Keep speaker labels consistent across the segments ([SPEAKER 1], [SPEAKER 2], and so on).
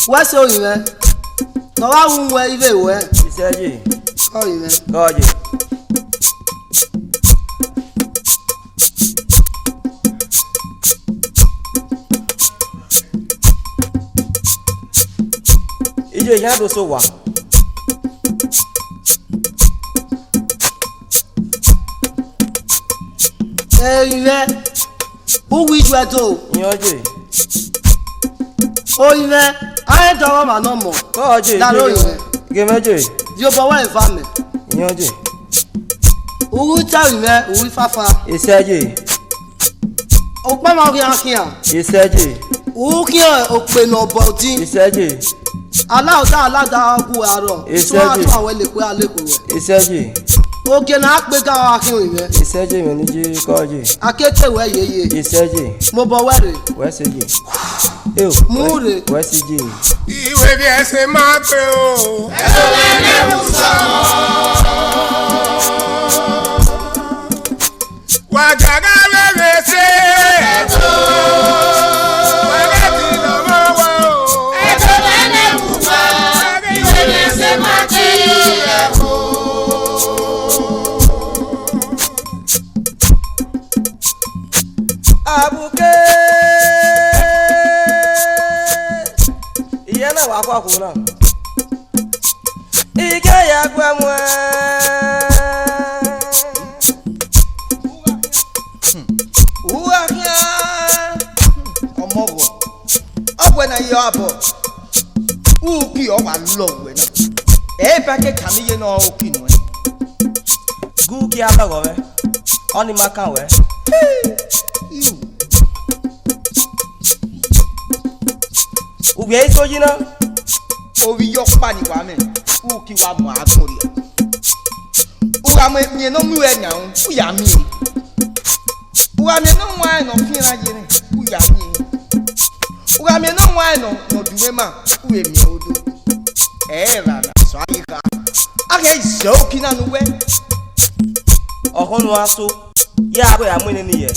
[SPEAKER 1] What's all you man? No, I won't wear even wear.
[SPEAKER 2] He said,
[SPEAKER 1] oh, you man.
[SPEAKER 2] God, you have so what?
[SPEAKER 1] You man. Who will you do? Oh, you man. I ain't talking about no more.
[SPEAKER 2] Oh, Jay, give me Jay.
[SPEAKER 1] You're boy family.
[SPEAKER 2] Jay.
[SPEAKER 1] Who will tell you, man? Who will fafa?
[SPEAKER 2] He said, Jay.
[SPEAKER 1] Open my hand.
[SPEAKER 2] He said, Jay.
[SPEAKER 1] Who can open no body?
[SPEAKER 2] He said, Jay.
[SPEAKER 1] Allow that go out.
[SPEAKER 2] He said,
[SPEAKER 1] Jay.
[SPEAKER 2] He said, Jay.
[SPEAKER 1] Okay, now I make our king.
[SPEAKER 2] He said, Jay, when you call Jay.
[SPEAKER 1] I can't tell where you
[SPEAKER 2] He said, Jay.
[SPEAKER 1] Mobile wedding.
[SPEAKER 2] Where's Jay?
[SPEAKER 1] Moody.
[SPEAKER 2] Where's Jay?
[SPEAKER 3] You will be a semato. What Ghaghere say?
[SPEAKER 2] Abuke. Iyana wa kwa kuna. Ike ya kwa mwe.
[SPEAKER 1] na yapo. Uki o wa lo we na. E pa ke kami ye no uki no.
[SPEAKER 2] Gu ki aba go we. Oni makan we.
[SPEAKER 1] You.
[SPEAKER 2] Ubi e so jina.
[SPEAKER 1] Obi yo pa ni wa me. Uki wa mo akori. Uga me mi no mu e nya u ya mi. Uga me no wa no fin ra je ni. U ya mi. Uga me no wa no duwe ma. U e mi odo. Era na so ayika. Ake so kina no we.
[SPEAKER 2] Okonu aso. Ya abo ya mu ni ye.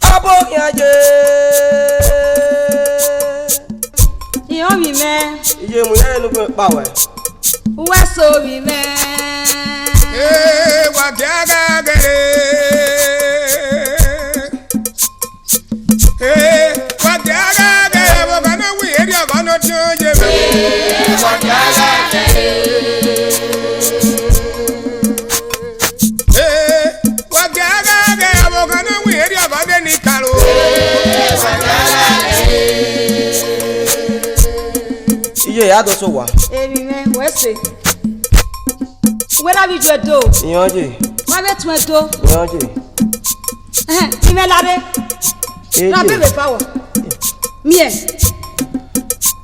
[SPEAKER 2] Abo ya je.
[SPEAKER 4] Iyo mi me.
[SPEAKER 2] Ije mu ye no pa we.
[SPEAKER 4] Uwe so mi me.
[SPEAKER 3] Wa Ghaghere. Wa Ghaghere bo kana wi eri agano joje me. Wa Ghaghere. Wa Ghaghere bo kana wi eri agano ni karo. Wa Ghaghere.
[SPEAKER 2] Ije ya do so wa.
[SPEAKER 4] Emi me we se. Where have you do?
[SPEAKER 2] Iyanje.
[SPEAKER 4] Ma be tun do.
[SPEAKER 2] Iyanje.
[SPEAKER 4] Mi me lade. Na be be power. Mi e.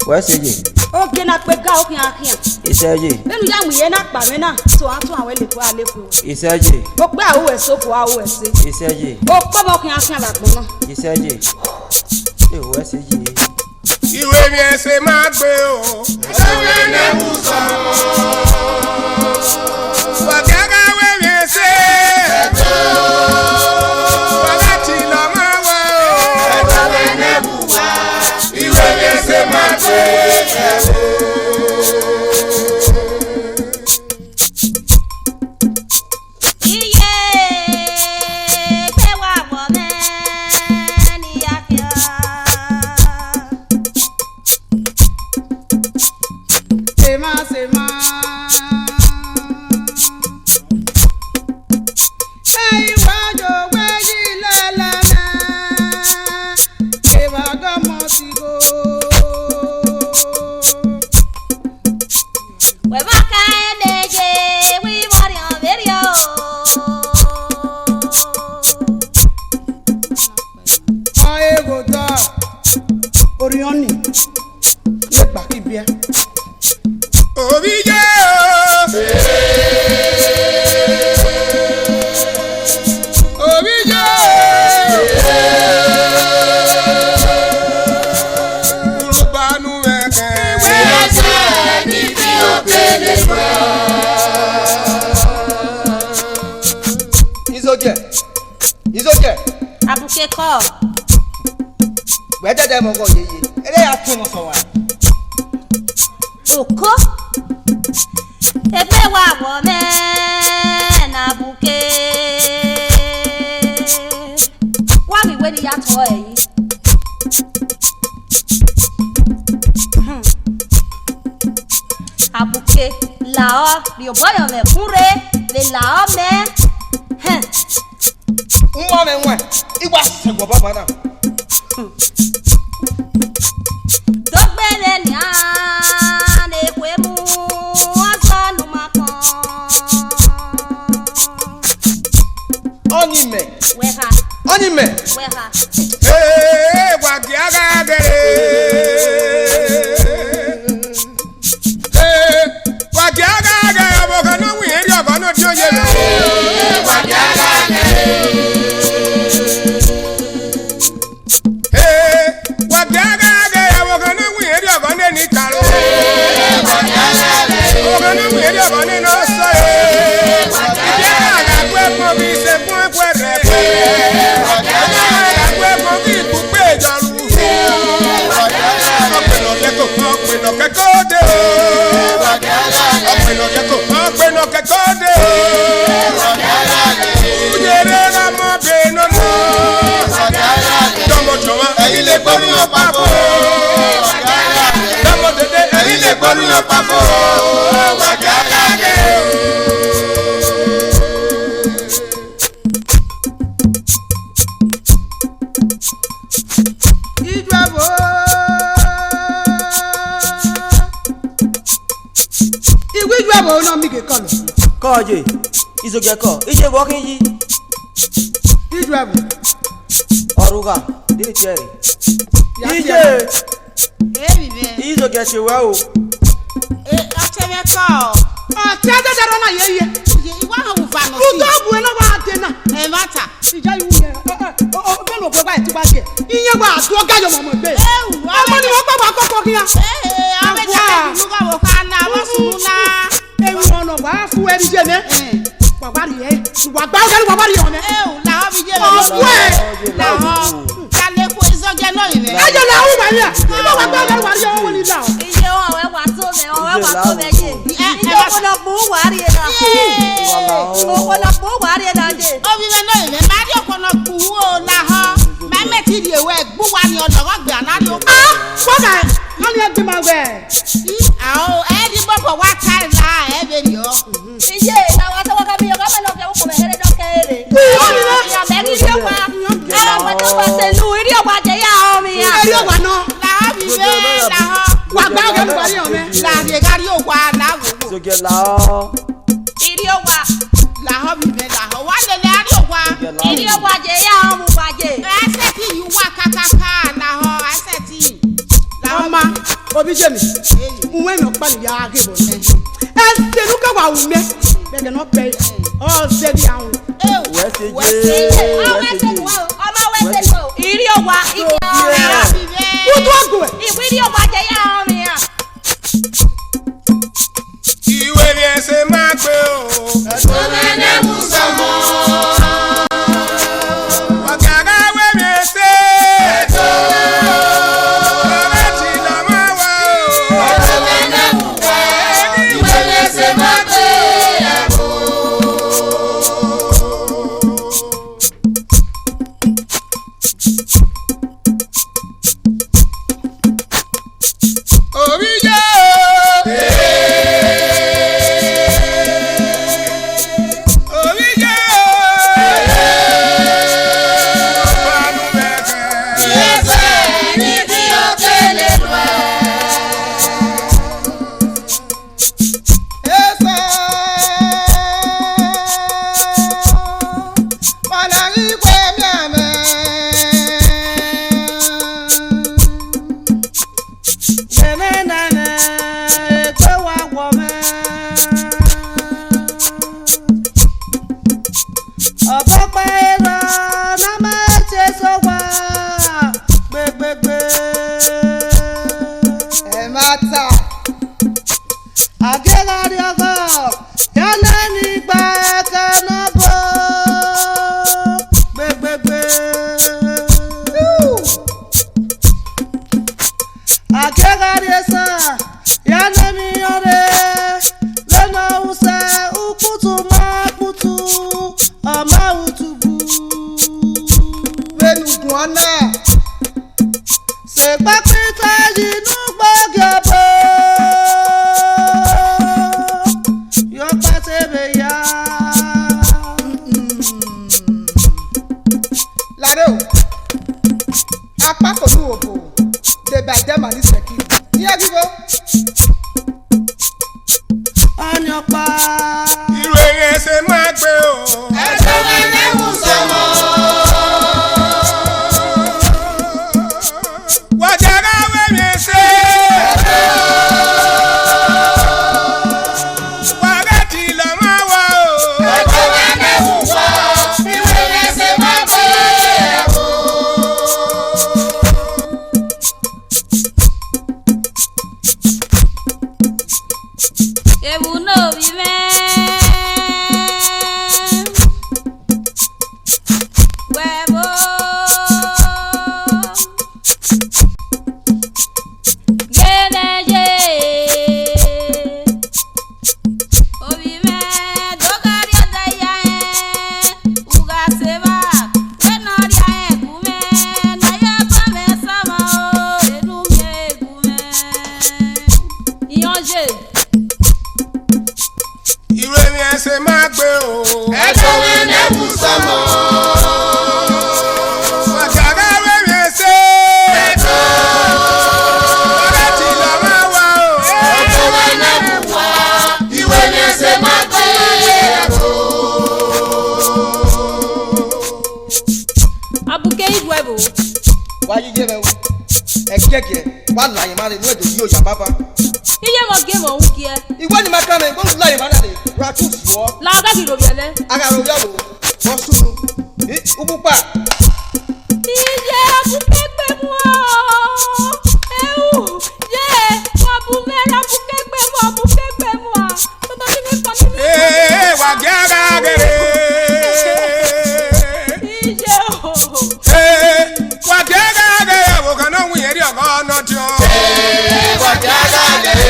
[SPEAKER 2] We se je.
[SPEAKER 4] O ke na pe ga o kian kian.
[SPEAKER 2] Iseje.
[SPEAKER 4] Benu ya mu ye na pa me na. So an tun awon le ko ale ko.
[SPEAKER 2] Iseje.
[SPEAKER 4] O pe awo e so ko awo e se.
[SPEAKER 2] Iseje.
[SPEAKER 4] O ko mo kian kian la gbon na.
[SPEAKER 2] Iseje. E we se je.
[SPEAKER 3] Ìwé mi ẹsẹ̀ máa gbé o. Ìwé mi ẹ̀wù sọ. Wa Ghaghere mi ẹsẹ̀. Wàlá tí lọ máa wá o. Ìwé mi ẹ̀wù wá. Ìwé mi ẹsẹ̀ máa gbé o.
[SPEAKER 4] Abuke ko.
[SPEAKER 1] We dede mo go yeye. Ere ya tun so wa.
[SPEAKER 4] Oko. Ebe wa wo me na buke. Wa mi we ni ya to eyin. Abuke la o bi o boyo me kunre le la o me.
[SPEAKER 1] Nwa me nwa. Igba se go baba na.
[SPEAKER 4] Dogbele ni a le kwe mu asanu makan.
[SPEAKER 1] Oni me.
[SPEAKER 4] Weha.
[SPEAKER 1] Oni me.
[SPEAKER 4] Weha.
[SPEAKER 3] Wa Ghaghere. Wa Ghaghere bo kana wi eri agano joje me. Wa Ghaghere. Wa Ghaghere bo kana wi eri agano ni karo. Wa Ghaghere. Bo kana wi eri agano no so e. Wa Ghaghere gbe mo bi se fun ekwere pe. Wa Ghaghere gbe mo bi ipupe joru. Wa Ghaghere opino keko de o. Wa Ghaghere opino keko de o. Wa Ghaghere ujere na mo be no no. Wa Ghaghere tomo ẹ̀yin lè gbórí o papo. Wa Ghaghere tomo dede ẹ̀yin lè gbórí o papo. Wa Ghaghere.
[SPEAKER 1] Ijwabo.
[SPEAKER 4] no mi ke kọlu.
[SPEAKER 2] Kọje. Izoge kọ. Ije walking yi.
[SPEAKER 4] Idwebu.
[SPEAKER 2] Oruga. Dini tiere. Ije. Izoge sewe o.
[SPEAKER 5] Achebe ko.
[SPEAKER 4] Ti ade daro na yeye.
[SPEAKER 5] Iwa han wo fa no.
[SPEAKER 4] Uto bu e no ba de na.
[SPEAKER 5] E mata.
[SPEAKER 4] Ija yu ye. Be no pe ba ti ba je. Iye gba adu ga yo mo gbe. Ọmọ ni wọ́n pa koko kiyan.
[SPEAKER 5] Awe ta lu ga wo ka na wo sunu na.
[SPEAKER 4] Ewu ono wa fu e bi je me. Baba ri e. Wa gba o ga baba ri o me.
[SPEAKER 5] La ho bi je me.
[SPEAKER 2] La ho.
[SPEAKER 5] Kale ko izoge no ire.
[SPEAKER 4] Ajo la hu ba ya. Ibo wa gba o ga wa ri o ni la o.
[SPEAKER 6] Iye o we wa to me je. Iye ko na bu wa ri na. O na bu wa ri na je.
[SPEAKER 5] Obi me no ire ma ri ko na bu o la ho. Ma me ti ri ewe gbu wa ni odo go gbe anari o.
[SPEAKER 4] Baba, no ni e bi ma gbe.
[SPEAKER 5] Ao e di bobo wa kai la e be ri o.
[SPEAKER 6] Iye na wa to ka bi o ka me lo ke o ko me here do ke ere. Ya me ri ri wa. Ara wa to wa se lu ri o wa je ya o mi ya.
[SPEAKER 4] Eri o wa no.
[SPEAKER 5] La ho bi be la ho.
[SPEAKER 4] Wa gba o ga wa ri o me.
[SPEAKER 5] La ri ga ri o wa la wo.
[SPEAKER 2] Izoge la ho.
[SPEAKER 6] Iri o wa.
[SPEAKER 5] La ho bi be la ho wa le le ri o wa.
[SPEAKER 6] Iri o wa je ya o mu wa je.
[SPEAKER 5] Aseti yu wa kakaka la ho aseti. La ho
[SPEAKER 4] Mama, obi je mi. Unwe mi o pa ni ya ge bo ni. E se lu ka wa u me. Be ge no pe. O se di awun.
[SPEAKER 2] We se je.
[SPEAKER 6] O we se lu o. Ọmọ we se lu o. Iri o wa. Iri o wa.
[SPEAKER 4] Utu ogo e.
[SPEAKER 6] Iwi iri o wa je ya o mi ya.
[SPEAKER 3] Ìwé ni ẹsẹ̀ máa gbé o.
[SPEAKER 5] Omene musamo.
[SPEAKER 3] Ọ̀gárá wé mi ṣe. Ọ̀rẹ́ ti lọ máa wá o.
[SPEAKER 5] Omene muke. Iwe lese magbe abo.
[SPEAKER 3] Orí jẹ́ o. Orí jẹ́ o. Ọ̀pọ̀lọpọ̀ bẹ̀rẹ̀.
[SPEAKER 5] Yese ni di o kele lwe.
[SPEAKER 1] Esa manali kwe miame Nene nene kwe wa wome Ọ̀pọ̀pọ̀ ẹ̀rọ náà máa ṣe sọ́wọ́ gbẹgbẹgbẹ. Ẹ máa ta. Agẹ́gàrí ọkọ̀ yálẹ̀ nígbà kaná bọ̀ gbẹgbẹgbẹ. Agẹ́gàrí ẹ̀sán yálẹ̀ mi ọ̀rẹ́ lẹ́nu ọ̀sẹ̀ ukutu máa kutu ọmọ utubu. Venugun ọ̀nà ṣèpápítà yìí nú gbọ́gẹ̀bọ̀. Yọ pàṣẹbẹ̀ yá. Láre o, apá kò ní òbò, dèbè àdẹ́mà ní sẹ́kì. Yíyá bíbó. Ọ̀nyọ̀pá.
[SPEAKER 3] Ìwé ni ẹsẹ̀ máa gbé o.
[SPEAKER 5] Omene musamo.
[SPEAKER 3] Ọ̀gárá wé mi ṣe. Ọ̀rẹ́ ti lọ máa wá o.
[SPEAKER 5] Omene muwa. Iwe lese magbe abo.
[SPEAKER 6] bo.
[SPEAKER 1] Why you give me a Ghaghere? One line, man, where do you, your papa?
[SPEAKER 6] Iye mo game o wukie.
[SPEAKER 1] Ìwọ ni ma kàn mí, gbọ́dọ̀ láyé máa dàdé, ra tún sí wọ́.
[SPEAKER 6] La ga giro biele.
[SPEAKER 1] Agaro yàwó, wọ́n sunu, upupa.
[SPEAKER 6] Iye abukegbe mu o. Ewu, ye, mo bu mera abukegbe mu a. Toto ni mi pa mi.
[SPEAKER 3] Wa Ghaghere.
[SPEAKER 6] Iye o.
[SPEAKER 3] Wa Ghaghere wo kan no wi eri ogo no ti o.
[SPEAKER 1] Wa Ghaghere.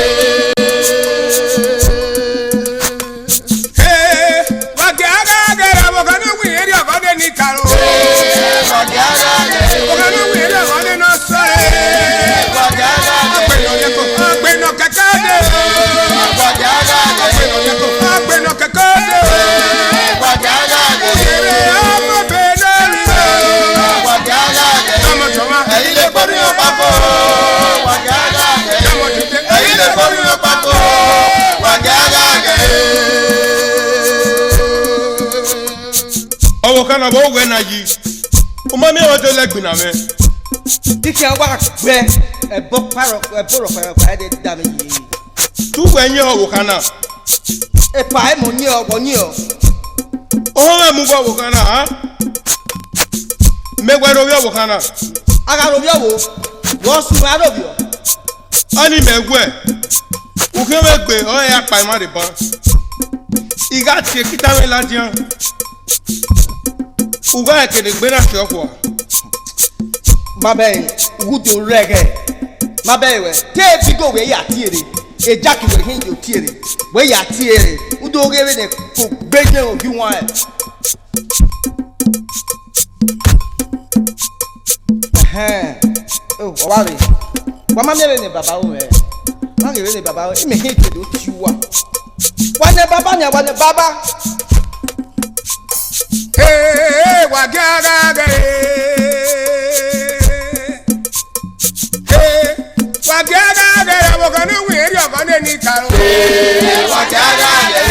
[SPEAKER 3] Wa Ghaghere wo kan no wi eri ogo de ni karo.
[SPEAKER 1] Wa Ghaghere.
[SPEAKER 3] Wo kan no wi eri ogo de no so.
[SPEAKER 1] Wa Ghaghere.
[SPEAKER 3] Agbe no kakade.
[SPEAKER 1] Wa Ghaghere.
[SPEAKER 3] Agbe no kakade.
[SPEAKER 1] Wa Ghaghere.
[SPEAKER 3] Ere ọmọ benari.
[SPEAKER 1] Wa Ghaghere.
[SPEAKER 3] Tọmọ tọmọ.
[SPEAKER 1] Ẹ̀yin lè gbọ́ ní ọ̀pápọ̀. Wa Ghaghere. Ẹ̀yin lè gbọ́ ní ọ̀pápọ̀. Wa Ghaghere.
[SPEAKER 3] Ọwọ́ kan náà bó wẹ̀ náà yìí. O máa mi àwọn tó lẹ́gbìn náà mẹ́.
[SPEAKER 1] Kíkẹ́ wá gbẹ ẹ̀bọ́ pàrọ̀ ẹ̀ dá mi yìí.
[SPEAKER 3] Túwọ̀ ẹ̀yìn ọwọ́ kan náà.
[SPEAKER 1] Ẹ̀pà ẹ̀ mọ̀ ní ọ̀wọ̀ ní ọ̀.
[SPEAKER 3] Ọwọ́ mẹ́ mú bọ̀ ọwọ́ kan náà. Mẹ́gbẹ́rẹ́ orí ọwọ́ kan náà.
[SPEAKER 1] Agaro yàwó, wọ́n sun arọ́bìọ̀.
[SPEAKER 3] Ọ ní mẹ́gbẹ́. Òkè mẹ́gbẹ́ ọ̀rẹ́ yà pa ìmọ̀ rẹ̀ bọ́. Ìgá tiẹ̀ kíta mi la jẹun. Ùgbà ẹ̀kẹ́dẹ̀ gbé náà ṣe ọ̀pọ̀.
[SPEAKER 1] Mabẹ́ wudo rẹ̀gẹ̀. Mabẹ́ wẹ̀ téèpì gò wẹ̀ yà tiere. Ejaki wẹ̀ hìn yóò tiere. Wẹ̀ yà tiere. Wudo rẹ̀ ní kò gbẹ́jẹ̀ òbí wọn ẹ̀. Ọba rẹ̀ wọ́n máa mẹ́rin ní bàbá rẹ̀. Wọ́n rẹ̀ ní bàbá rẹ̀. Ìmẹ̀ hìn tẹ̀lé ó ti wà. Wọ́n ní bàbá ni àwọn ní bàbá.
[SPEAKER 3] Wa Ghaghere. Wa Ghaghere wo kan no wi eri ogo de ni karo.
[SPEAKER 1] Wa Ghaghere.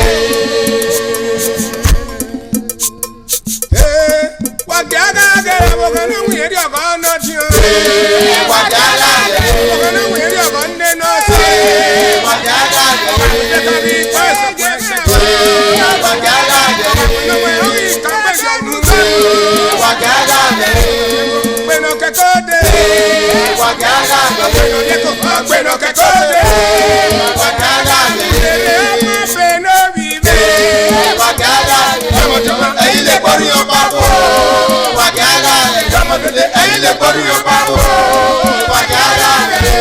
[SPEAKER 3] Wa Ghaghere wo kan no wi eri ogo no ti o.
[SPEAKER 1] Wa Ghaghere.
[SPEAKER 3] Wo kan no wi eri ogo nde no ti.
[SPEAKER 1] Wa Ghaghere. Wa Ghaghere. Wa Ghaghere.
[SPEAKER 3] Bueno que code.
[SPEAKER 1] Wa Ghaghere.
[SPEAKER 3] Bueno que code.
[SPEAKER 1] Wa Ghaghere.
[SPEAKER 3] Bueno vive.
[SPEAKER 1] Wa Ghaghere. Ẹ̀yin lè gbọ́ ní ọ̀pápọ̀. Wa Ghaghere. Ẹ̀yin lè gbọ́ ní ọ̀pápọ̀. Wa Ghaghere.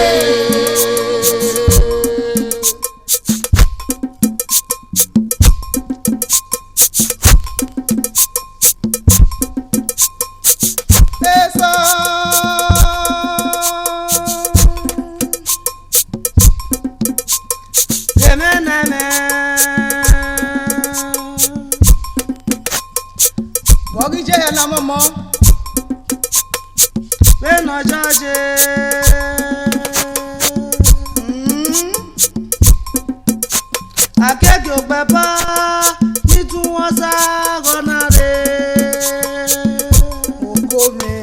[SPEAKER 4] Bọ́gí jẹ́ ẹ̀ náà mọ́mọ́. Bẹ́ẹ̀ni ọjọ́ jẹ́. Akẹ́kẹ́ òpẹ́ bá nítún wọn sá gọ́nà rẹ̀. Oko mẹ́.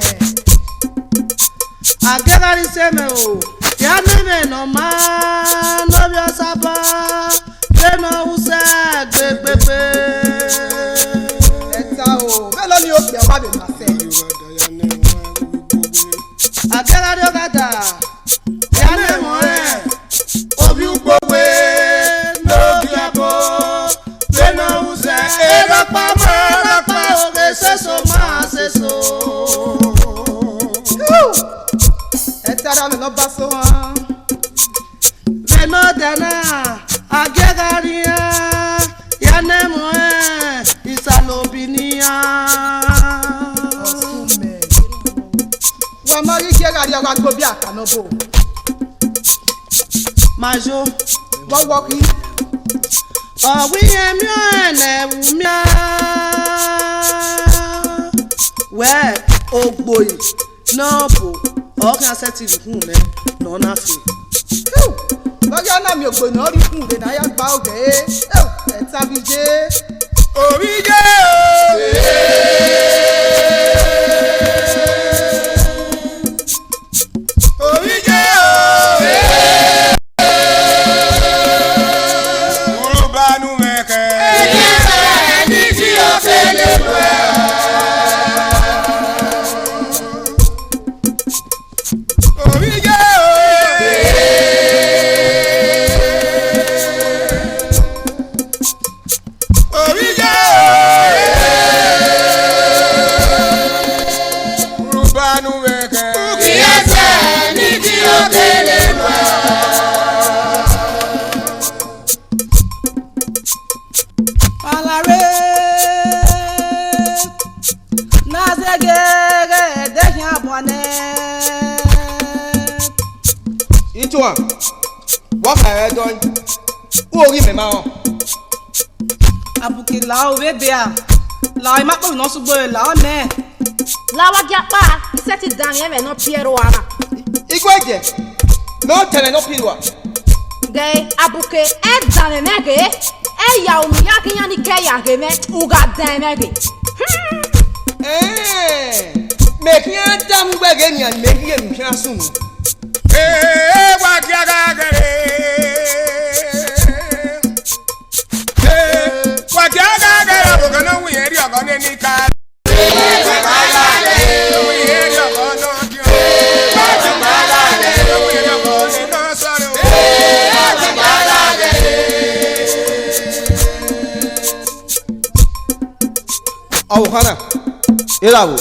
[SPEAKER 4] Akẹ́kọ̀ọ́ sẹ́mẹ̀ o. Yá níbẹ̀ nà máa lórí ọ̀sá bá. Bẹ́ẹ̀ni ọ̀húnṣẹ́ gbẹgbẹgbẹ. Mélòó ni o pè ọ́ bá mi máa fẹ́? Akẹ́kọ̀ọ́ kàtà, ìyá lè mọ̀ ẹ́. Obi gbogbo lóbi ẹ̀bọ, lẹ́nu ọ̀húnṣẹ́. Ẹ̀rọ̀pá máa rọ̀pá òkè ṣèṣọ máa ṣèṣọ. Ẹ tí ara mi lọ bá so wọn. Lẹ́nu dáná, akẹ́kọ̀ọ́ yẹn, ìyá lè mọ̀ ẹ́. Ìsàlòbìnìyà. Wọ́n máa rí Ghaghere ọ̀rọ̀ agbó bí àkànnábò. Màjò wọ́n wọ́kí. Ọ̀wí ẹ̀mí ọ̀ẹ̀lẹ̀ wù mí. Wẹ́ẹ̀ ògbòyè náà bò ọ̀ọ́kẹ́ asẹ́tì rìkún rẹ̀ náà náà fi. Lọ́jọ́ náà mi ògbòyè náà rìkún rẹ̀ náà yá gba ògè ẹ̀ tábí jẹ́. Orí jẹ́ o. Ghaghere de yabone.
[SPEAKER 1] Ito what I done? Who give me my
[SPEAKER 4] Abuke la o we dia. La I ma ko no sugbo la me.
[SPEAKER 6] La wa japa, set it down here no Piero ara.
[SPEAKER 1] Igweje. No tell no pilwa.
[SPEAKER 6] Gay abuke e dan nege. E ya o mi ya kinya ni ke ya ge me uga dan nege.
[SPEAKER 1] Make me a damn wagon and make him soon.
[SPEAKER 3] What Ghaghere? What Ghaghere? We're gonna wear your gun any car.
[SPEAKER 1] Oh, Hannah, Elawo.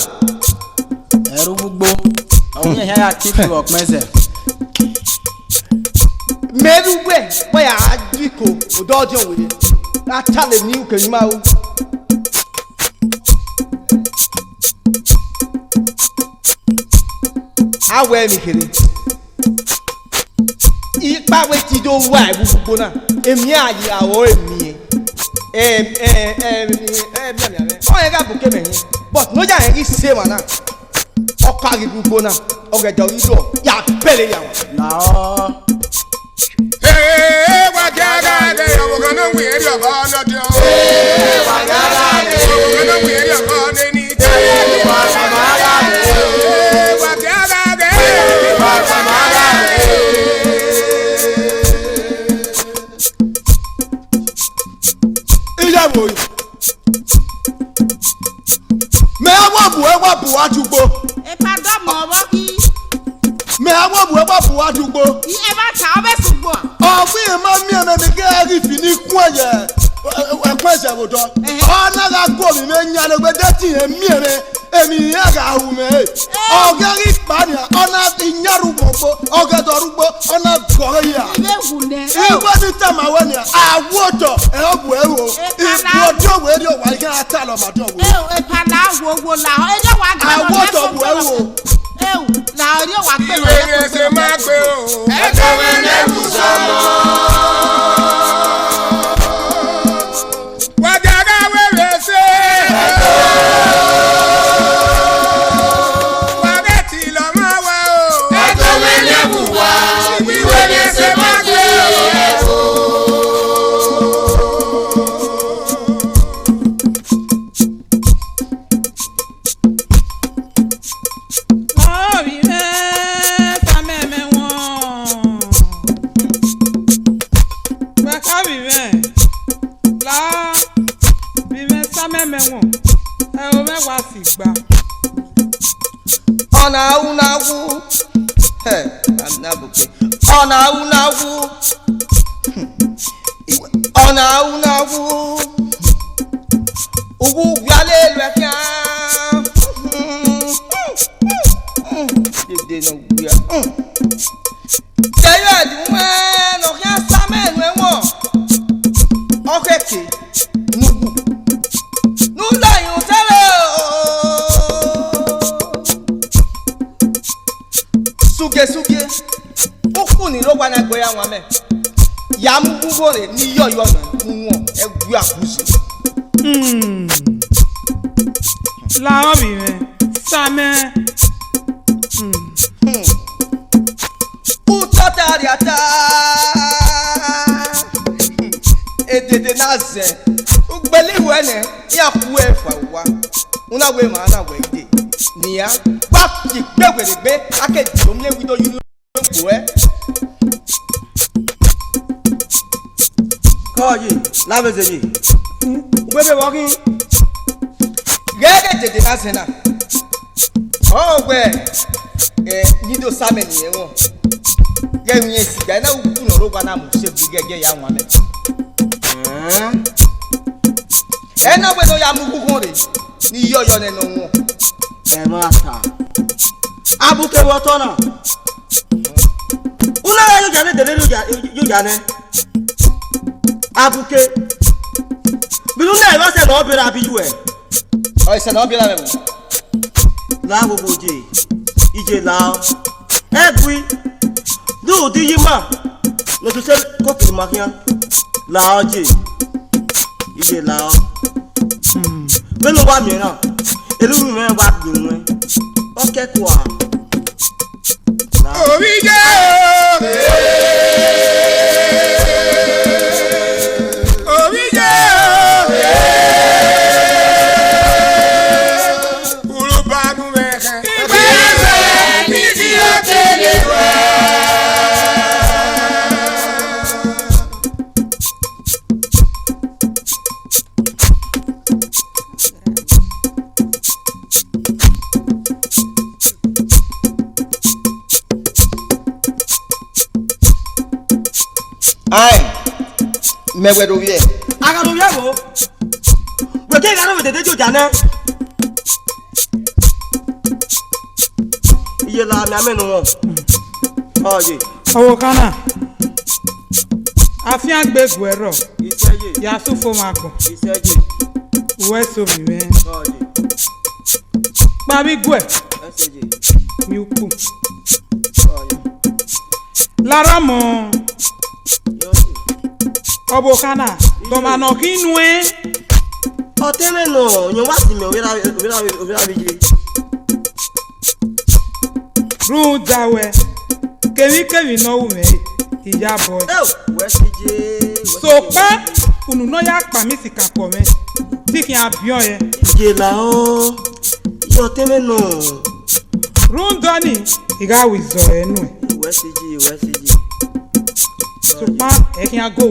[SPEAKER 2] Erugbo. Àwọn yẹn ya keep work meze.
[SPEAKER 1] Meruwe, why I diko, Odojo with it. That talent new can you mouth. I wear me kidding. If I wait to do why, Buna, Emia, or me. I got book, but no, I is same one. Or carry Buna, or get the ya belly.
[SPEAKER 2] No.
[SPEAKER 3] Hey, what Ghaghere? We're gonna wear your gun at you. Hey, what Ghaghere? We're gonna wear your gun any day. Hey, what Ghaghere? What Ghaghere? What Ghaghere?
[SPEAKER 1] Ìyàwó yìí. Mẹ́wàá bu àdúgbò.
[SPEAKER 5] Ìpàdé mọ̀ ọwọ́ kí.
[SPEAKER 1] Mẹ́wàá bu àdúgbò.
[SPEAKER 5] Ẹ bá ta ọbẹ̀ ṣùgbọ́n.
[SPEAKER 1] Ọ̀gbìn ìmọ̀ mi ẹ̀mẹ̀ mi gẹ́gẹ́ fi ní kún ẹ̀yẹ ẹ̀kọ́ ẹ̀sẹ̀ wò dọ́. Ọ̀nà ka kó mi mi ń yan ẹgbẹ́ dẹ́tì ẹ̀mí ẹ̀mẹ̀ èmi yẹn kà hù mí. Ọ̀gẹ́rì pàdé ọ̀nà ìyẹ́rù gbogbo ọ̀gẹ́dọ̀rúgbó ọ̀nà gọ̀ọ́rẹ́ yà.
[SPEAKER 5] Ilé ìwù nẹ.
[SPEAKER 1] Ìwé ní tẹ̀mà wẹ̀ ni àwòtọ̀ ẹ̀ bu ẹ̀ wò. Ìbùdó wẹ̀ ni wà ní kí á tà lọ́ màdọ̀ wò.
[SPEAKER 5] Ìpàdé àwòwò làwọn ẹjọ́ wa gbé lọ
[SPEAKER 1] Àwòtọ̀ bu ẹ̀ wò.
[SPEAKER 5] Làwọn ẹjọ́ wa gbé lọ
[SPEAKER 3] Ìwé ni ẹsẹ̀ máa gbé o. Ẹ̀kọ́ mi ní ibùsọ̀mọ́. What Ghaghere wẹ̀rẹ̀ ṣe. Wà bẹ́ẹ̀ tí lọ máa wá o. Ẹ̀kọ́ mi ní ibùwà. Ìwé ni ẹsẹ̀ máa gbé o.
[SPEAKER 1] Suge okuni lo wa na gbe ya wọn me ya mu gugo re ni yo na won egu akusi
[SPEAKER 7] la obi me same
[SPEAKER 1] utotariata edede naze ugbeli wene ya ku efa wa una we ma na we de ni ya pa ki gbegbe ake jomle wido yu ko
[SPEAKER 2] Koyi, la bezeni.
[SPEAKER 1] Ubebe walking. Gege dede na sena. Oh we nido samen ye won. Ge nyen siga na uku no roba na mo se bu gege ya won ame. Na we no ya mu gugun re. Ni yoyo ne no won.
[SPEAKER 2] Mata. Abuke wotona. Una ya jane dele yo jane. Abuke. Bilu na wa se no bira bi you e.
[SPEAKER 1] O se no bira me.
[SPEAKER 2] la gogoje ije la egui do di yima no to se ko ki makia la oje ije la benu wa mi na elu mi wa dun o ke ko a
[SPEAKER 3] Obije Obije Urubagu mehe Ibeze Midi Otelewa
[SPEAKER 1] Ai, me wedo vie.
[SPEAKER 2] aga do yago we ke ga no we de jo jana iye la mi amenu won oje
[SPEAKER 7] Owo kana. Afian gbegu ero.
[SPEAKER 2] iseje
[SPEAKER 7] Ya sufo mako.
[SPEAKER 2] iseje
[SPEAKER 7] Uwe so mi me.
[SPEAKER 2] oje
[SPEAKER 7] Pa mi gwe.
[SPEAKER 2] iseje
[SPEAKER 7] Mi uku.
[SPEAKER 2] oje
[SPEAKER 7] Lara mo.
[SPEAKER 2] yoje
[SPEAKER 7] Obo kana. Doma no kinwe.
[SPEAKER 2] otele no nyo wa si me wira biji
[SPEAKER 7] Ru dawe. Kemi no ume. Iya boy.
[SPEAKER 2] we sije
[SPEAKER 7] So pa unu no ya pa mi sika ko me. Ti kin abion ye.
[SPEAKER 2] je la o yo tele no
[SPEAKER 7] Ru ndoni iga wizo enu e.
[SPEAKER 2] we sije
[SPEAKER 7] So pa e kin ago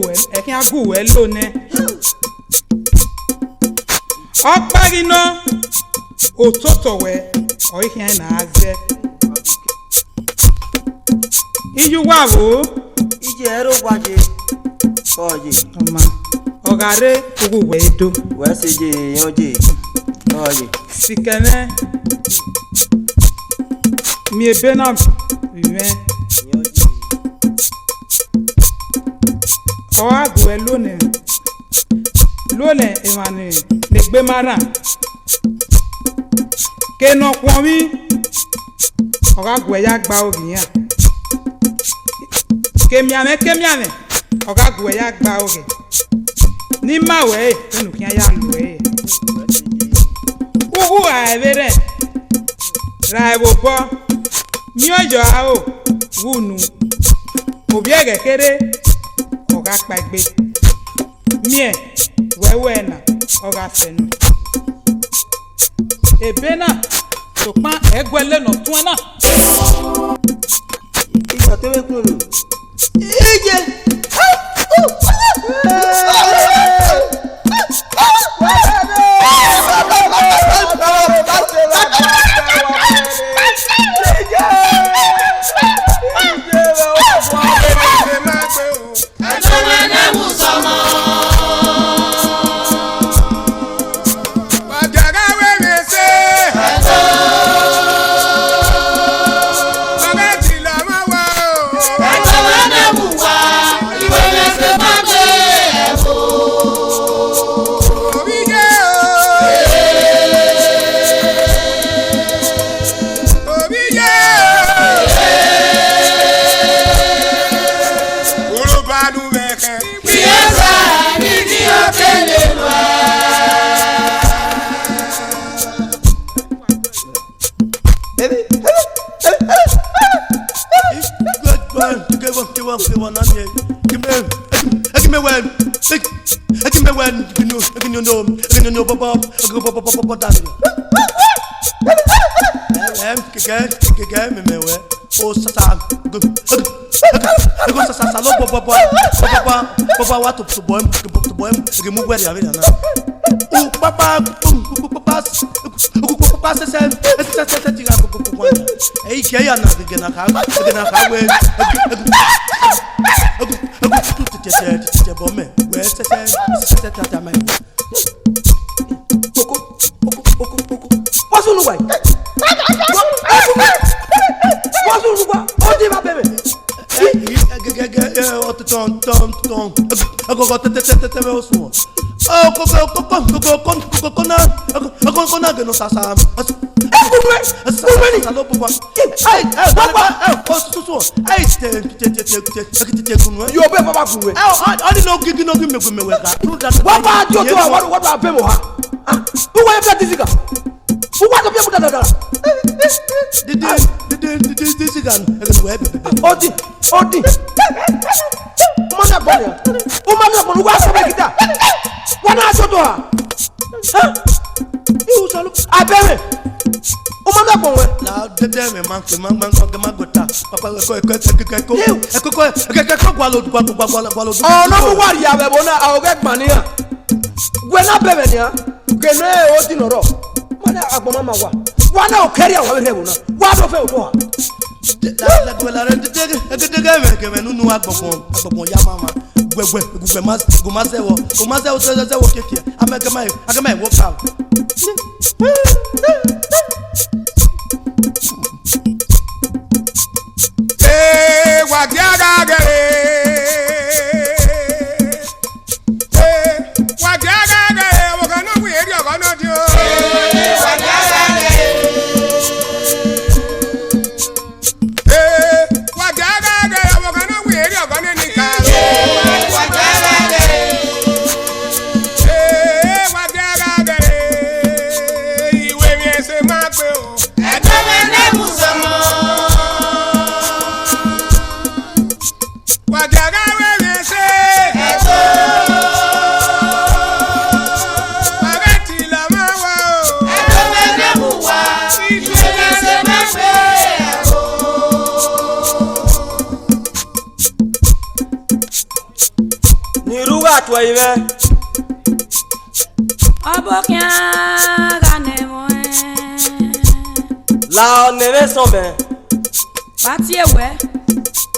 [SPEAKER 7] well lo ne. Okpagi no ototo we o ihe na aze. Iju wa wo
[SPEAKER 2] ije ero gwaje oje
[SPEAKER 7] oma. Ogare ogu we do.
[SPEAKER 2] we sije yoje oje
[SPEAKER 7] Sikene mi ebe na vive
[SPEAKER 2] yoje
[SPEAKER 7] o agu e lone. Lone e mani le gbe mara. Ke no pon mi. O agu e ya gba ogi yan. Kemiame o agu e ya gba ogi. Ni ma we enu kin ya lu e. Uhu a evere. Ra ebo po. Mi ojo a o. Wunu. Obi egekere. O ga pa egbe. Mie. Wewe na. O ga senu. Ebe na. So pa egwele no tun na.
[SPEAKER 2] ije tele kunu
[SPEAKER 1] Ije.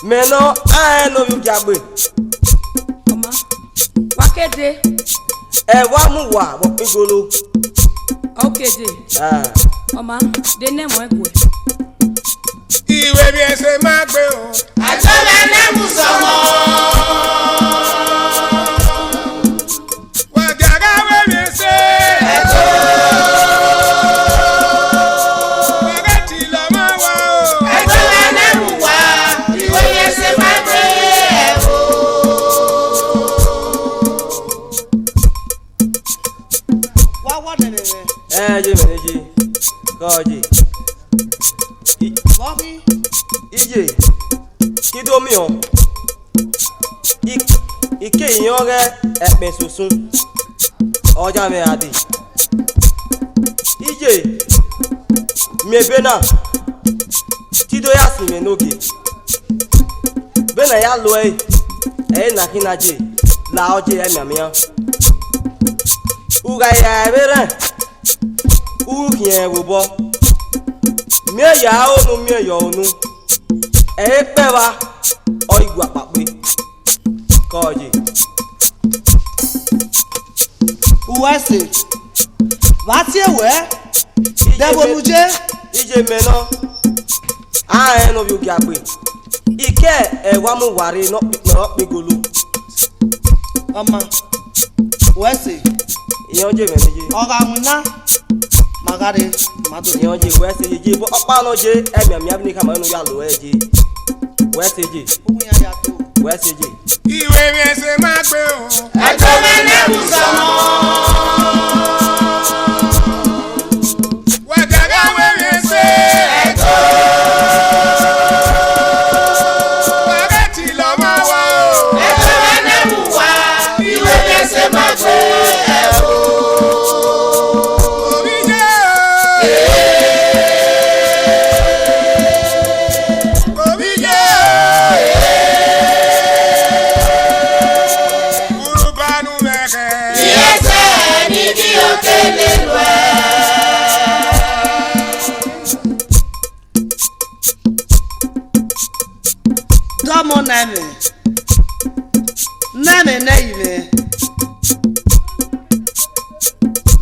[SPEAKER 2] Maintenant, un homme Ghaghere.
[SPEAKER 6] Comment? Wakede.
[SPEAKER 2] Wa muwa, wa pigolo.
[SPEAKER 6] Okede.
[SPEAKER 2] Ah.
[SPEAKER 6] Oma, de ne mo egwe.
[SPEAKER 3] Ìwé bí ẹ ṣe máa gbé o. Àjọlẹ̀ lẹ́mú sọmọ. Wà Ghaghere bí ẹ ṣe. Ẹ̀jọ̀. Bàbá tí lọ máa wá o. Àjọlẹ̀ lẹ́mú wá. Ìwé bí ẹ ṣe máa gbé ẹ̀ o.
[SPEAKER 4] Wá wá dẹ̀dẹ̀ rẹ̀.
[SPEAKER 2] Ye meneji. Koji.
[SPEAKER 4] Wọ́n rí.
[SPEAKER 2] Ije. Kidomi o. Ike iyan rẹ ẹ̀pẹ̀ sosun. Ọjà mi àdì. Ije. Mebe náà. Tido ya si me n'oge. Bena ya lo na kinaje. La oje emiamia. Uga ya ebere. Uhie wubo. Mie ya onu mie ya onu. Pe wa o igwa pape. Koji.
[SPEAKER 4] Uwese. Wá tí ewe. Deboluje.
[SPEAKER 2] Ije meno. No bi Ghaghere. Ike wa mu ware no pigolo.
[SPEAKER 4] Ọmọ. Uwese.
[SPEAKER 2] Iyan je meneje.
[SPEAKER 4] Ọ̀gá múná. Magare. Mado.
[SPEAKER 2] Iyan je wese je bo opa no je emiamia bi ni kama no ya lo je. Wese je.
[SPEAKER 4] Ogun ya ya to.
[SPEAKER 2] Wese je.
[SPEAKER 3] Ìwé bí ẹ ṣe máa gbé o. Àjọlẹ̀ lẹ́mú sọmọ. Wà Ghaghere bí ẹ ṣe. Ẹ̀jọ̀. Bàbá tí lọ máa wá o. Àjọlẹ̀ lẹ́mú wá. Ìwé bí ẹ ṣe máa gbé ẹ̀ o. Orí jẹ́ o. Orí jẹ́ o. Urubanu mẹ́kẹ́. Ìyẹ́sẹ̀ ní bí òkèlè lọ ẹ̀.
[SPEAKER 4] Dọ́mọ nẹ́mi. Nẹ́mi nẹ́yìí.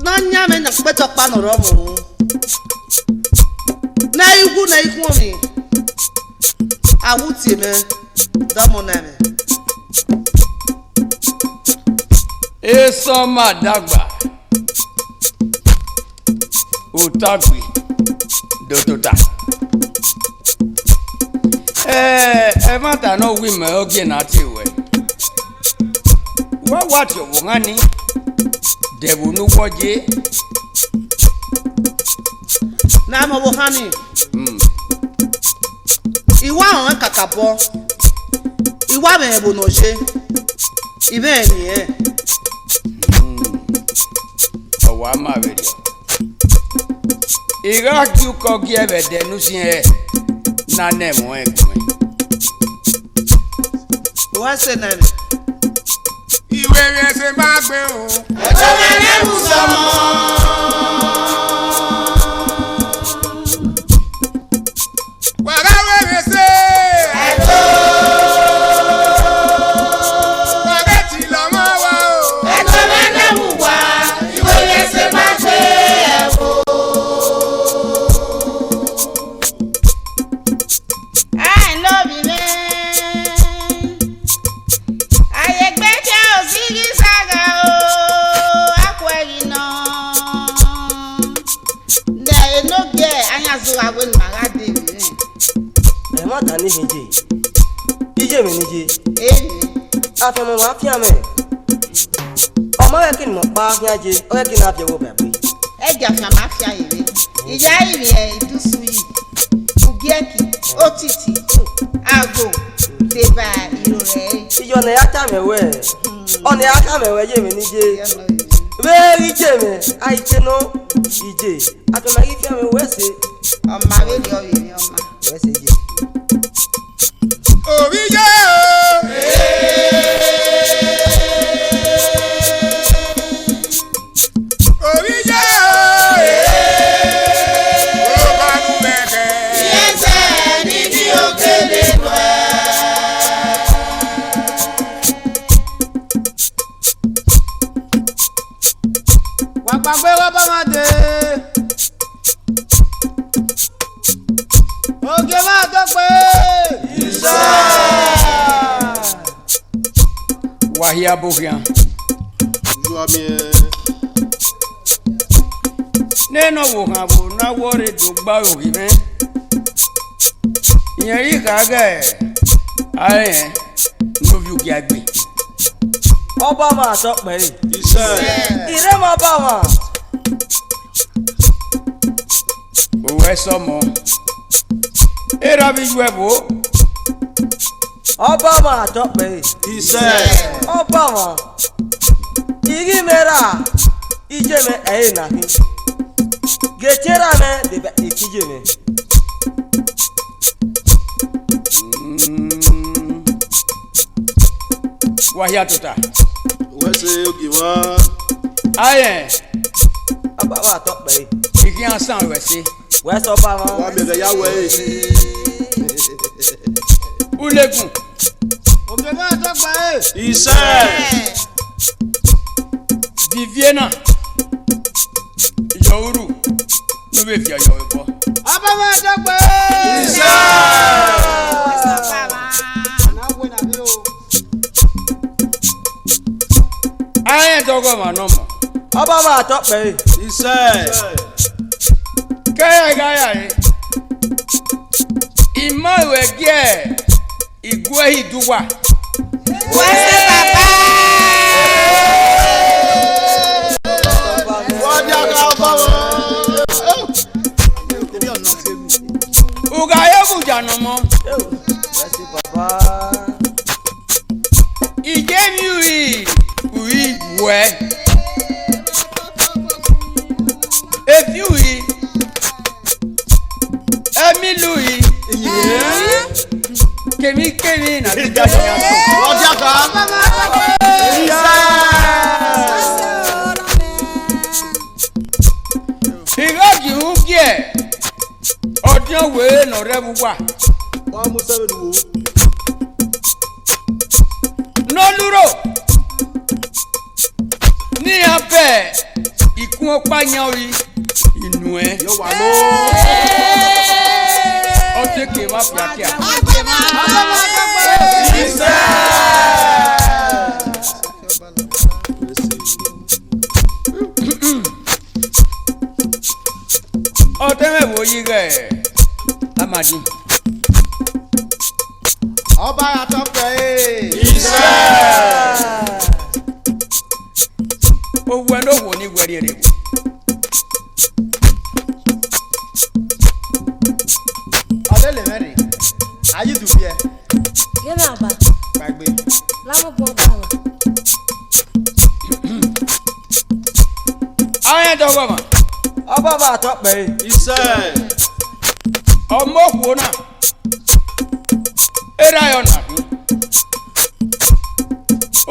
[SPEAKER 4] N'anyame na kpẹ́tọ̀ pa nọ̀rọ̀ mụ. N'ikwu na ikwu mi. Awụ tie me. Dọ́mọ nẹ́mi.
[SPEAKER 8] Eso madagba. Utagwi. Dotota. Mata no women ogie na tiwe. What you wongani? Debu nu woje.
[SPEAKER 4] Na mo bohani. Iwa on kakabo. Iwa me bo no se. Ibe ni e.
[SPEAKER 8] Owa ma veri. Iga ki ko gi ebe de nu si e. Na ne mo e kun.
[SPEAKER 4] Wa se na ni.
[SPEAKER 3] Ìwé rẹ̀ ṣe máa gbé o.
[SPEAKER 5] Ẹ̀tọ́ máa lẹ́rù sọmọ.
[SPEAKER 3] Wàrà wẹ̀rẹ̀ ṣe.
[SPEAKER 5] Ẹ̀tọ́.
[SPEAKER 3] Wàrà tí lọ́mọ wa o.
[SPEAKER 5] Ẹ̀tọ́ máa lẹ́rù wá. Ìwé rẹ̀ ṣe máa gbé ẹ̀wò. I love you, man.
[SPEAKER 2] Mata ni hinje. Ije mi ni je. Afi mo wa fi ame. Omo we kin mo pa fi aje, o we kin na fi wo be pe.
[SPEAKER 5] E ja fi ma fi aye re. Ija iri e idusu yi. Ugieki, otiti, ago, deba iro re.
[SPEAKER 2] Ijo na ya ta me we. Ona ya ta me we je mi ni je. We ije me, ai che no. Ije. Afi ma fi ame we se.
[SPEAKER 5] Ọma we di oyi ni ọma.
[SPEAKER 2] We se je.
[SPEAKER 3] Orí jẹ́ o. Orí jẹ́ o. Ó bá nu mẹ́kẹ́.
[SPEAKER 5] Yẹ́sẹ̀ ní bí òkèlè pẹ́.
[SPEAKER 1] Wà gbàgbé wá bá máa dé. Oge máa tó pé.
[SPEAKER 8] Wahia bogia. Neno woga bo na wore do gba ogi me. Yen yi Ghaghere. Aye. No view giagbe.
[SPEAKER 2] Oba ma to pe. Ire ma ba ma.
[SPEAKER 8] Owe somo. Era bi juebo.
[SPEAKER 2] Oba ma to pe. Oba ma. Igi mera. Ije me e na hin. Gechera me de be ikije me.
[SPEAKER 8] Wahia tota.
[SPEAKER 9] Wese ogi wa.
[SPEAKER 8] Aye.
[SPEAKER 2] Oba ma to pe.
[SPEAKER 8] Iki ansan we se.
[SPEAKER 2] We so ba ma.
[SPEAKER 9] Wa me ya we.
[SPEAKER 8] Ulegun.
[SPEAKER 1] Oge máa tó pé.
[SPEAKER 8] Viviena. Youru. No be fi ayo ebo.
[SPEAKER 1] Ọba máa tó pé. Na wo na bi o.
[SPEAKER 8] Aye dogo ma no mo.
[SPEAKER 2] Oba ma to pe.
[SPEAKER 8] Gaya e. Ima we gie. Igwe hiduwa.
[SPEAKER 5] Wẹ́sẹ̀ bàbá.
[SPEAKER 8] Uga yebu janomo.
[SPEAKER 2] Wese baba.
[SPEAKER 8] Ije mi ui we. Efi ui. Emi lui. Kemi na bida nyaso.
[SPEAKER 9] Oja ka.
[SPEAKER 8] Igogi ungie. Odion we no rebu wa.
[SPEAKER 9] Wa mu se du.
[SPEAKER 8] No luro. Ni abe ikun opa yan ori inu e.
[SPEAKER 9] Yo wa lo.
[SPEAKER 8] O te ke ma fiakia. yige amadi
[SPEAKER 1] ọba àtọpẹ
[SPEAKER 8] owu eno wo ni gweri ere
[SPEAKER 1] ọlẹlẹ mẹrin ayédùbíẹ
[SPEAKER 6] Gịnị agba?
[SPEAKER 1] gbàgbé
[SPEAKER 6] Lámùpọ̀ ọ̀gbàlà.
[SPEAKER 8] ayen dogo ma
[SPEAKER 2] ọba bá àtọ́pẹ́ yìí.
[SPEAKER 9] iṣẹ́
[SPEAKER 8] ọmọ òkú náà eré ayọ̀ nà fún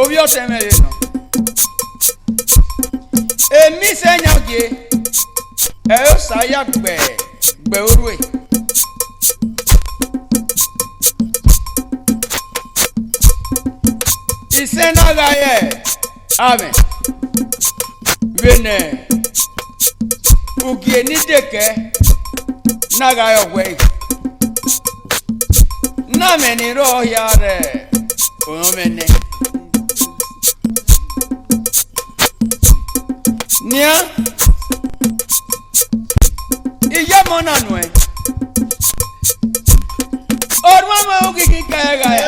[SPEAKER 8] obi ọ̀sẹ̀ mẹ́rin nà èmi sẹ́yìn ọ̀jẹ̀ ẹ̀ ó sáyà gbẹ̀ orú ẹ̀ ìsẹ́nàgà yẹ amẹ̀ bẹ́ẹ̀ ugie nídèkẹ́ nàgà yọ̀ wẹ̀ nàmẹ́ni rọ̀ọ̀yà rẹ̀ òyìnbẹ́ni. Nia iya mona nue orma ma ukiki kaya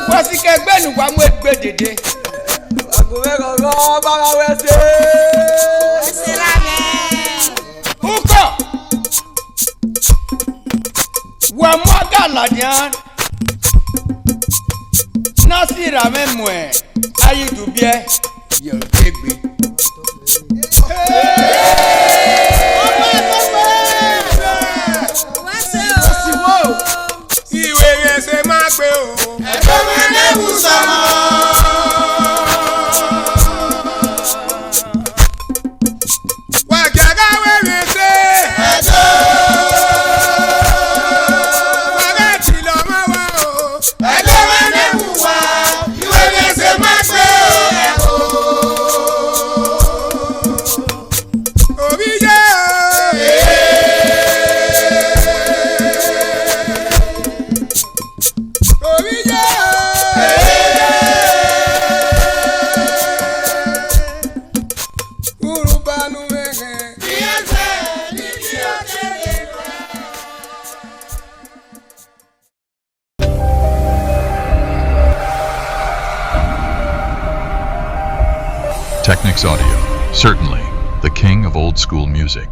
[SPEAKER 8] wasi ke gbenu wa mu egbe dede
[SPEAKER 2] àgùnbẹ́ kankan bára wẹ́sẹ̀.
[SPEAKER 8] uko wa mu agaladian nasira memue ayidubie yọ̀ọ́dẹ́gbẹ́.
[SPEAKER 3] ìwé rẹ̀ ṣe máa pé o.
[SPEAKER 1] ẹgbẹ́ mi léwu sọmọ.
[SPEAKER 3] wà gàgà wẹ̀rẹ̀ ṣe.
[SPEAKER 1] ẹjọ́
[SPEAKER 3] wà bẹ́ẹ̀ tí lọ mọ́ wa o.
[SPEAKER 1] ẹgbẹ́ mi léwu wá ìwé rẹ̀ ṣe máa pé o.
[SPEAKER 3] òbí jẹ́ o. òbí jẹ́ o. urubanu mẹ́gẹ́.
[SPEAKER 10] Technics Audio, certainly the king of old school music.